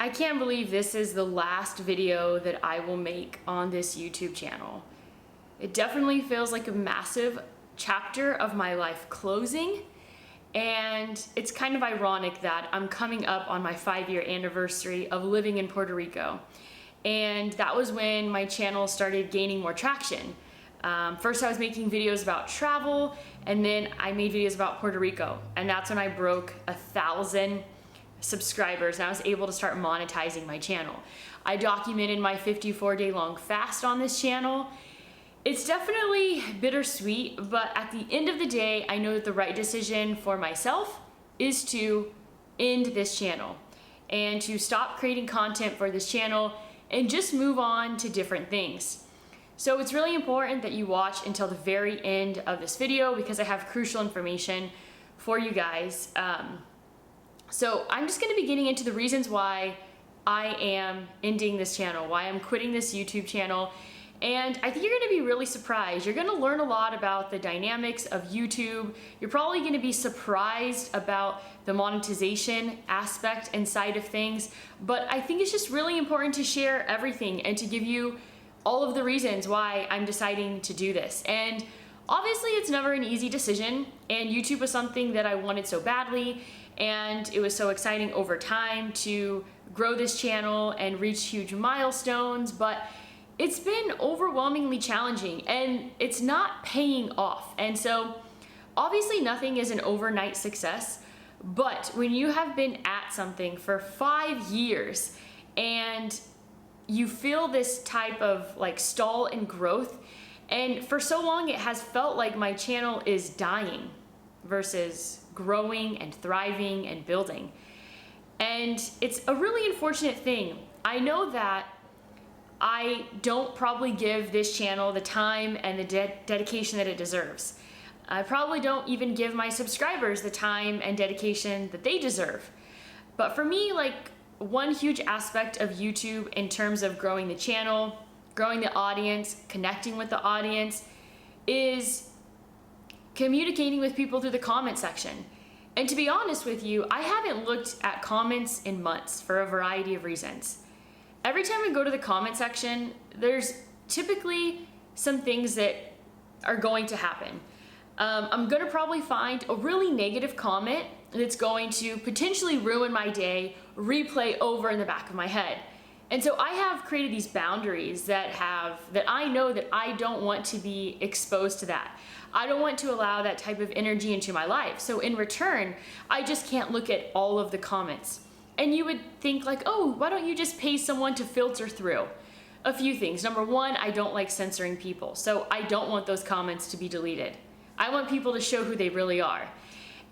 I can't believe this is the last video that I will make on this YouTube channel. It definitely feels like a massive chapter of my life closing, and it's kind of ironic that I'm coming up on my 5-year anniversary of living in Puerto Rico. And that was when my channel started gaining more traction. First I was making videos about travel, and then I made videos about Puerto Rico. And that's when I broke 1,000 subscribers and I was able to start monetizing my channel. I documented my 54-day long fast on this channel. It's definitely bittersweet, but at the end of the day, I know that the right decision for myself is to end this channel and to stop creating content for this channel and just move on to different things. So it's really important that you watch until the very end of this video because I have crucial information for you guys. So I'm just gonna be getting into the reasons why I am ending this channel, why I'm quitting this YouTube channel. And I think you're gonna be really surprised. You're gonna learn a lot about the dynamics of YouTube. You're probably gonna be surprised about the monetization aspect and side of things. But I think it's just really important to share everything and to give you all of the reasons why I'm deciding to do this. And obviously it's never an easy decision, and YouTube was something that I wanted so badly, and it was so exciting over time to grow this channel and reach huge milestones, but it's been overwhelmingly challenging and it's not paying off. And so obviously nothing is an overnight success, but when you have been at something for 5 years and you feel this type of like stall in growth, and for so long it has felt like my channel is dying versus growing and thriving and building. And it's a really unfortunate thing. I know that I don't probably give this channel the time and the dedication that it deserves. I probably don't even give my subscribers the time and dedication that they deserve. But for me, like, one huge aspect of YouTube in terms of growing the channel, growing the audience, connecting with the audience, is communicating with people through the comment section. And to be honest with you, I haven't looked at comments in months for a variety of reasons. Every time I go to the comment section, there's typically some things that are going to happen. I'm gonna probably find a really negative comment that's going to potentially ruin my day, replay over in the back of my head. And so I have created these boundaries that I know that I don't want to be exposed to that. I don't want to allow that type of energy into my life. So in return, I just can't look at all of the comments. And you would think like, oh, why don't you just pay someone to filter through? A few things. Number one, I don't like censoring people. So I don't want those comments to be deleted. I want people to show who they really are.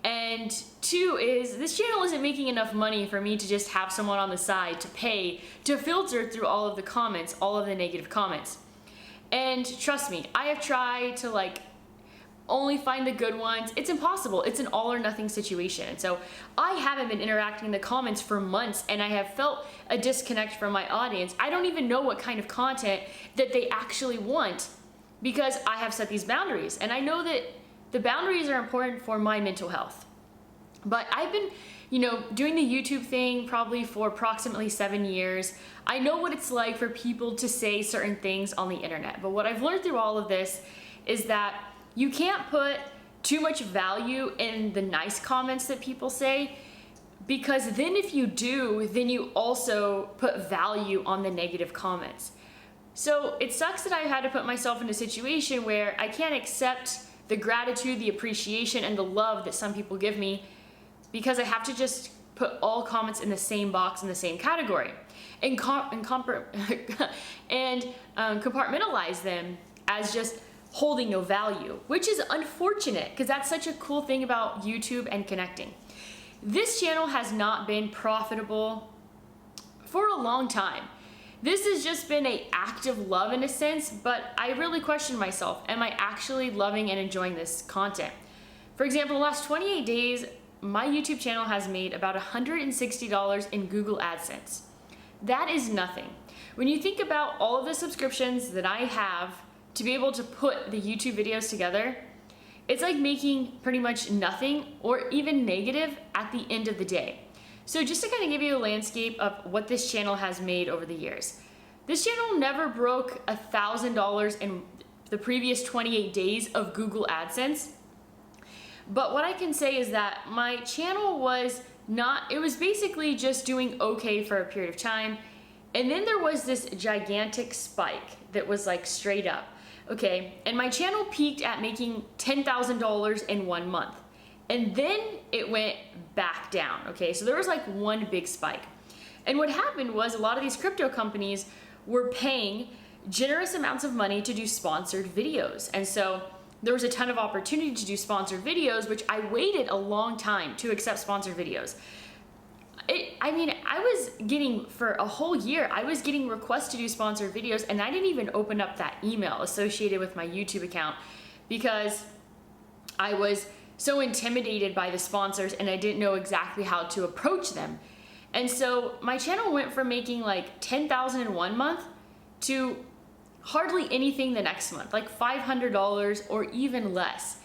And two is, this channel isn't making enough money for me to just have someone on the side to pay to filter through all of the comments, all of the negative comments. And trust me, I have tried to like only find the good ones. It's impossible. It's an all or nothing situation. So I haven't been interacting in the comments for months, and I have felt a disconnect from my audience. I don't even know what kind of content that they actually want because I have set these boundaries. And I know that the boundaries are important for my mental health. But I've been, doing the YouTube thing probably for approximately 7 years. I know what it's like for people to say certain things on the internet. But what I've learned through all of this is that you can't put too much value in the nice comments that people say, because then if you do, then you also put value on the negative comments. So it sucks that I've had to put myself in a situation where I can't accept the gratitude, the appreciation, and the love that some people give me because I have to just put all comments in the same box, in the same category, and compartmentalize them as just holding no value, which is unfortunate because that's such a cool thing about YouTube and connecting. This channel has not been profitable for a long time. This has just been an act of love in a sense, but I really question myself, am I actually loving and enjoying this content? For example, the last 28 days, my YouTube channel has made about $160 in Google AdSense. That is nothing. When you think about all of the subscriptions that I have to be able to put the YouTube videos together, it's like making pretty much nothing or even negative at the end of the day. So just to kind of give you a landscape of what this channel has made over the years. This channel never broke $1,000 in the previous 28 days of Google AdSense. But what I can say is that my channel was not, it was basically just doing okay for a period of time. And then there was this gigantic spike that was like straight up. Okay, and my channel peaked at making $10,000 in 1 month. And then it went back down, okay? So there was like one big spike. And what happened was a lot of these crypto companies were paying generous amounts of money to do sponsored videos. And so there was a ton of opportunity to do sponsored videos, which I waited a long time to accept sponsored videos. I was getting, for a whole year, I was getting requests to do sponsored videos, and I didn't even open up that email associated with my YouTube account because I was so intimidated by the sponsors and I didn't know exactly how to approach them. And so my channel went from making like $10,000 in 1 month to hardly anything the next month, like $500 or even less.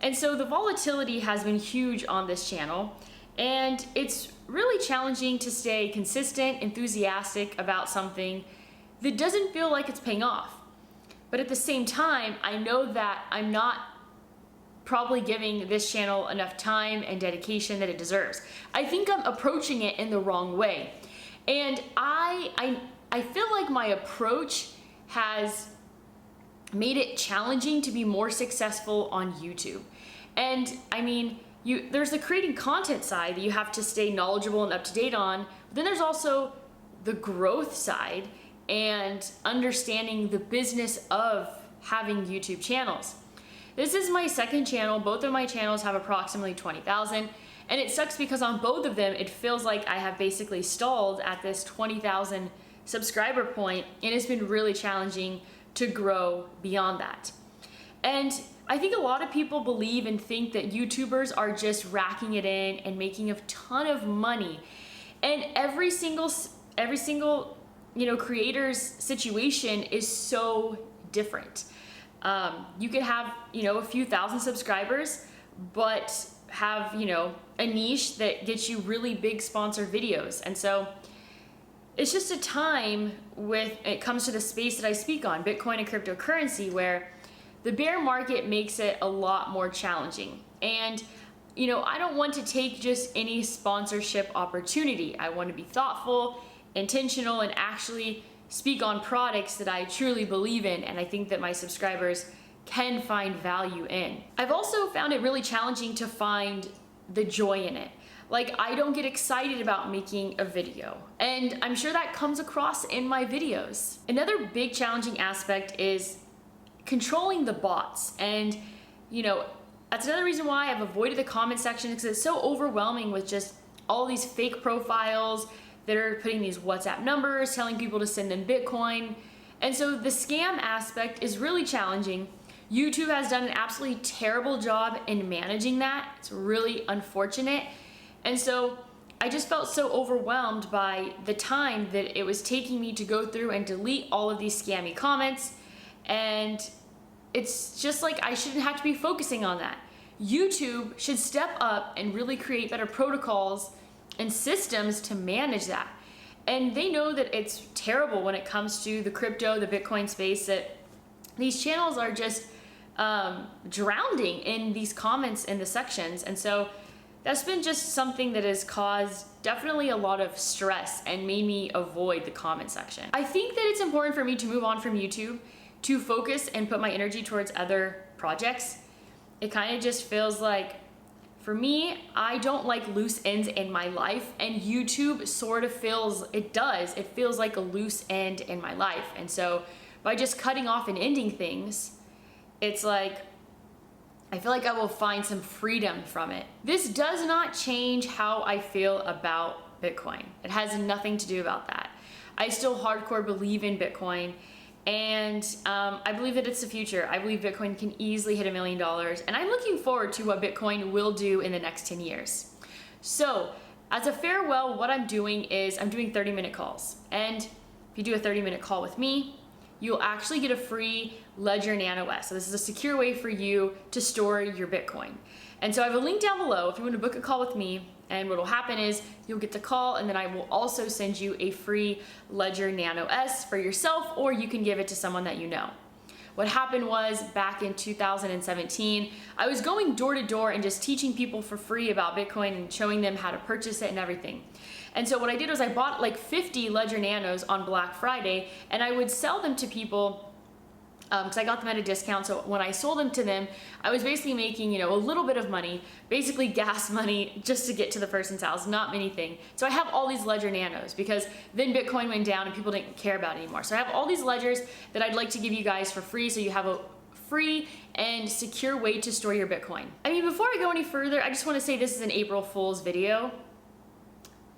And so the volatility has been huge on this channel, and it's really challenging to stay consistent, enthusiastic about something that doesn't feel like it's paying off. But at the same time, I know that I'm not probably giving this channel enough time and dedication that it deserves. I think I'm approaching it in the wrong way. And I feel like my approach has made it challenging to be more successful on YouTube. And I mean, there's the creating content side that you have to stay knowledgeable and up to date on, but then there's also the growth side and understanding the business of having YouTube channels. This is my second channel. Both of my channels have approximately 20,000, and it sucks because on both of them, it feels like I have basically stalled at this 20,000 subscriber point, and it's been really challenging to grow beyond that. And I think a lot of people believe and think that YouTubers are just racking it in and making a ton of money. And every single creator's situation is so different. You could have, a few thousand subscribers, but have, a niche that gets you really big sponsored videos. And so it's just a time when it comes to the space that I speak on, Bitcoin and cryptocurrency, where the bear market makes it a lot more challenging. And, I don't want to take just any sponsorship opportunity. I want to be thoughtful, intentional, and actually speak on products that I truly believe in and I think that my subscribers can find value in. I've also found it really challenging to find the joy in it. Like, I don't get excited about making a video, and I'm sure that comes across in my videos. Another big challenging aspect is controlling the bots, and that's another reason why I've avoided the comment section, because it's so overwhelming with just all these fake profiles that are putting these WhatsApp numbers, telling people to send them Bitcoin. And so the scam aspect is really challenging. YouTube has done an absolutely terrible job in managing that. It's really unfortunate. And so I just felt so overwhelmed by the time that it was taking me to go through and delete all of these scammy comments. And it's just like I shouldn't have to be focusing on that. YouTube should step up and really create better protocols and systems to manage that. And they know that it's terrible when it comes to the crypto, the Bitcoin space, that these channels are just drowning in these comments in the sections. And so that's been just something that has caused definitely a lot of stress and made me avoid the comment section. I think that it's important for me to move on from YouTube to focus and put my energy towards other projects. It kind of just feels like, for me, I don't like loose ends in my life, and YouTube sort of feels like a loose end in my life. And so by just cutting off and ending things, it's like, I feel like I will find some freedom from it. This does not change how I feel about Bitcoin. It has nothing to do about that. I still hardcore believe in Bitcoin, and I believe that it's the future. I believe Bitcoin can easily hit $1 million, and I'm looking forward to what Bitcoin will do in the next 10 years. So as a farewell, what I'm doing is I'm doing 30-minute calls. And if you do a 30-minute call with me, you'll actually get a free Ledger Nano S. So this is a secure way for you to store your Bitcoin. And so I have a link down below if you want to book a call with me. And what will happen is you'll get the call, and then I will also send you a free Ledger Nano S for yourself, or you can give it to someone that you know. What happened was back in 2017, I was going door to door and just teaching people for free about Bitcoin and showing them how to purchase it and everything. And so what I did was I bought like 50 Ledger Nanos on Black Friday, and I would sell them to people because I got them at a discount. So when I sold them to them, I was basically making, a little bit of money, basically gas money just to get to the person's house, not anything. So I have all these Ledger Nanos because then Bitcoin went down and people didn't care about it anymore. So I have all these ledgers that I'd like to give you guys for free, so you have a free and secure way to store your Bitcoin. I mean, before I go any further, I just want to say this is an April Fool's video.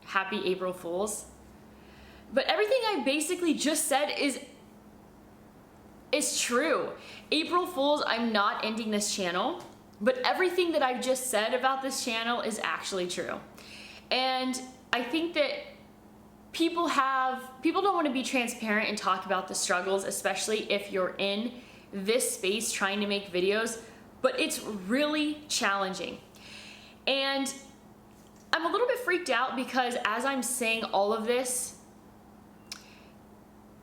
Happy April Fools. But everything I basically just said is true. April Fools, I'm not ending this channel, but everything that I've just said about this channel is actually true. And I think that people don't want to be transparent and talk about the struggles, especially if you're in this space trying to make videos, but it's really challenging. And I'm a little bit freaked out because as I'm saying all of this,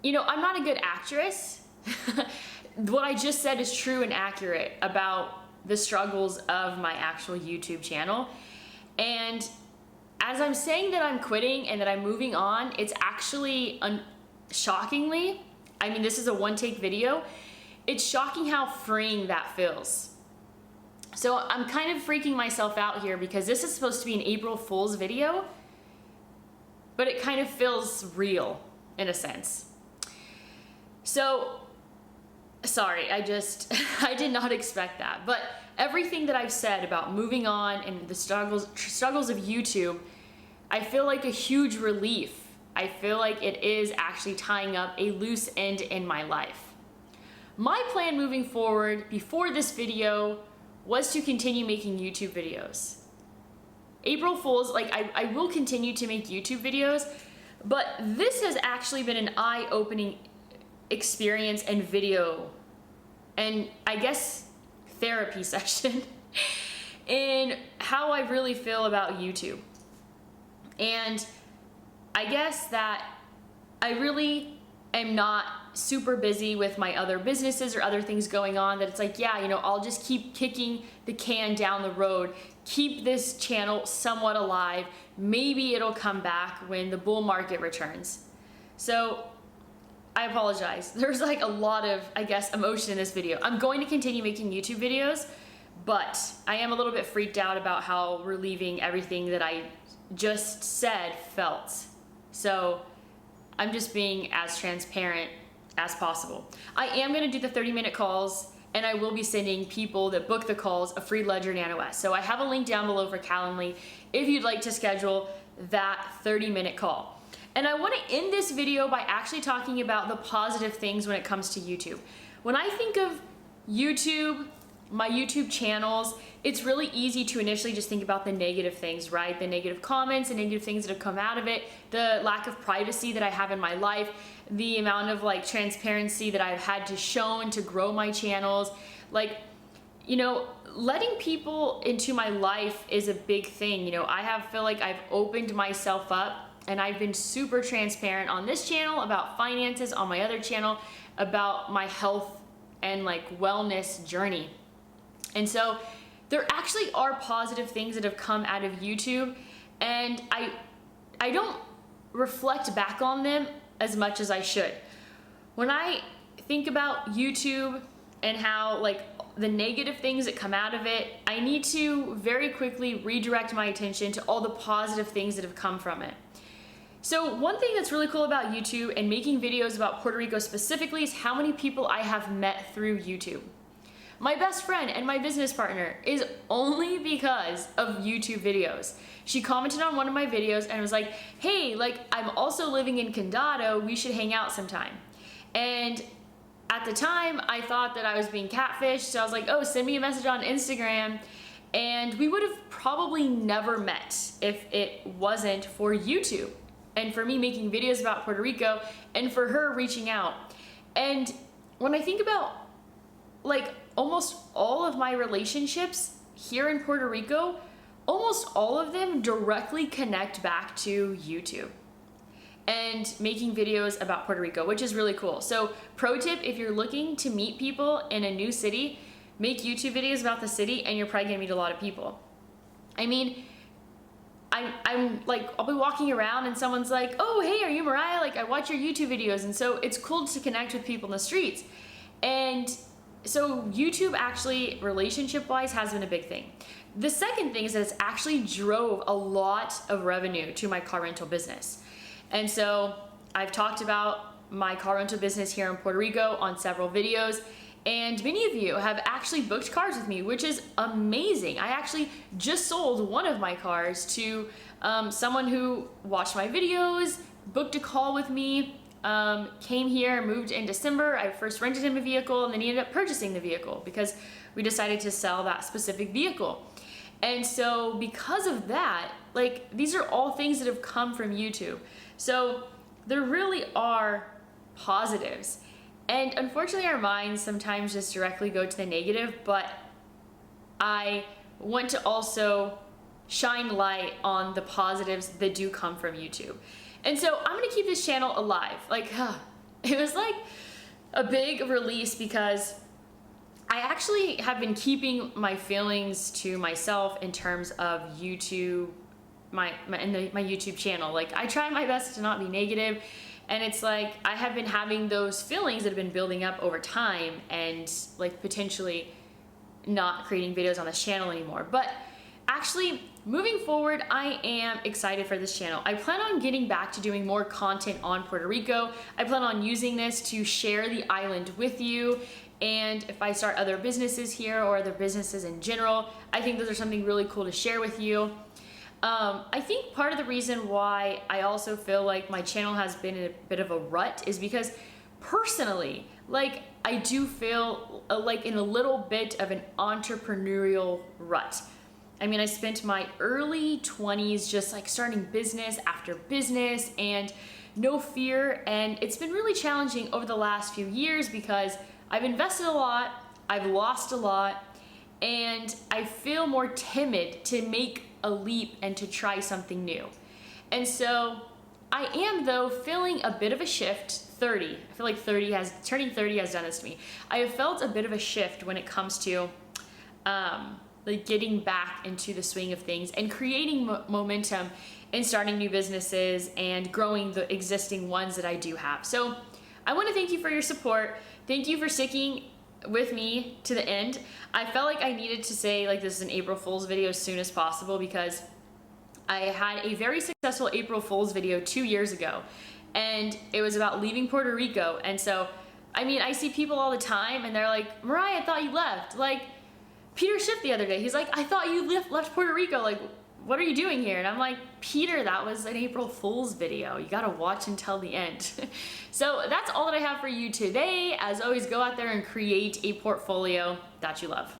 I'm not a good actress. What I just said is true and accurate about the struggles of my actual YouTube channel. And as I'm saying that I'm quitting and that I'm moving on, it's actually shockingly, I mean, this is a one-take video. It's shocking how freeing that feels. So I'm kind of freaking myself out here because this is supposed to be an April Fool's video, but it kind of feels real in a sense. So, sorry, I did not expect that. But everything that I've said about moving on and the struggles of YouTube, I feel like a huge relief. I feel like it is actually tying up a loose end in my life. My plan moving forward before this video was to continue making YouTube videos. April Fools, I will continue to make YouTube videos, but this has actually been an eye-opening experience and video, and I guess therapy session in how I really feel about YouTube. And I guess that I really am not super busy with my other businesses or other things going on, that it's like, yeah, I'll just keep kicking the can down the road, keep this channel somewhat alive. Maybe it'll come back when the bull market returns. So I apologize. There's like a lot of, I guess, emotion in this video. I'm going to continue making YouTube videos, but I am a little bit freaked out about how relieving everything that I just said felt. So I'm just being as transparent as possible. I am gonna do the 30-minute calls, and I will be sending people that book the calls a free Ledger Nano S. So I have a link down below for Calendly if you'd like to schedule that 30-minute call. And I want to end this video by actually talking about the positive things when it comes to YouTube. When I think of YouTube, my YouTube channels, it's really easy to initially just think about the negative things, right? The negative comments, the negative things that have come out of it, the lack of privacy that I have in my life, the amount of transparency that I've had to shown to grow my channels. Letting people into my life is a big thing. I feel like I've opened myself up, and I've been super transparent on this channel about finances, on my other channel about my health and wellness journey. And so there actually are positive things that have come out of YouTube, and I don't reflect back on them as much as I should. When I think about YouTube and how the negative things that come out of it, I need to very quickly redirect my attention to all the positive things that have come from it. So one thing that's really cool about YouTube and making videos about Puerto Rico specifically is how many people I have met through YouTube. My best friend and my business partner is only because of YouTube videos. She commented on one of my videos and was like, hey, I'm also living in Condado, we should hang out sometime. And at the time, I thought that I was being catfished, so I was like, oh, send me a message on Instagram. And we would have probably never met if it wasn't for YouTube and for me making videos about Puerto Rico and for her reaching out. And when I think about almost all of my relationships here in Puerto Rico almost all of them directly connect back to YouTube and making videos about Puerto Rico, which is really cool. So pro tip, if you're looking to meet people in a new city, make YouTube videos about the city and you're probably gonna meet a lot of people. I mean, I'm like, I'll be walking around and someone's like, oh, hey, are you Mariah? Like, I watch your YouTube videos. And so it's cool to connect with people in the streets. And so YouTube actually, relationship-wise, has been a big thing. The second thing is that it's actually drove a lot of revenue to my car rental business. And so I've talked about my car rental business here in Puerto Rico on several videos, and many of you have actually booked cars with me, which is amazing. I actually just sold one of my cars to someone who watched my videos, booked a call with me, came here, moved in December. I first rented him a vehicle and then he ended up purchasing the vehicle because we decided to sell that specific vehicle. And so because of that, like, these are all things that have come from YouTube. So there really are positives. And unfortunately, our minds sometimes just directly go to the negative, but I want to also shine light on the positives that do come from YouTube. And so I'm gonna keep this channel alive. Like, it was like a big release because I actually have been keeping my feelings to myself in terms of YouTube, my YouTube channel. Like, I try my best to not be negative. And it's like, I have been having those feelings that have been building up over time and like potentially not creating videos on this channel anymore. But actually, moving forward, I am excited for this channel. I plan on getting back to doing more content on Puerto Rico. I plan on using this to share the island with you. And if I start other businesses here or other businesses in general, I think those are something really cool to share with you. I think part of the reason why I also feel like my channel has been in a bit of a rut is because personally, like, I do feel like in a little bit of an entrepreneurial rut. I mean, I spent my early 20s just like starting business after business and no fear. And it's been really challenging over the last few years because I've invested a lot, I've lost a lot, and I feel more timid to make a leap and to try something new. And so I am, though, feeling a bit of a shift. 30, I feel like turning 30 has done this to me. I have felt a bit of a shift when it comes to like getting back into the swing of things and creating momentum and starting new businesses and growing the existing ones that I do have. So I want to thank you for your support. Thank you for sticking with me to the end. I felt like I needed to say like this is an April Fool's video as soon as possible because I had a very successful April Fool's video 2 years ago and it was about leaving Puerto Rico. And so, I mean, I see people all the time and they're like, Mariah, I thought you left. Like Peter Schiff the other day, he's like, I thought you left Puerto Rico. Like, what are you doing here? And I'm like, Peter, that was an April Fool's video. You gotta watch until the end. So that's all that I have for you today. As always, go out there and create a portfolio that you love.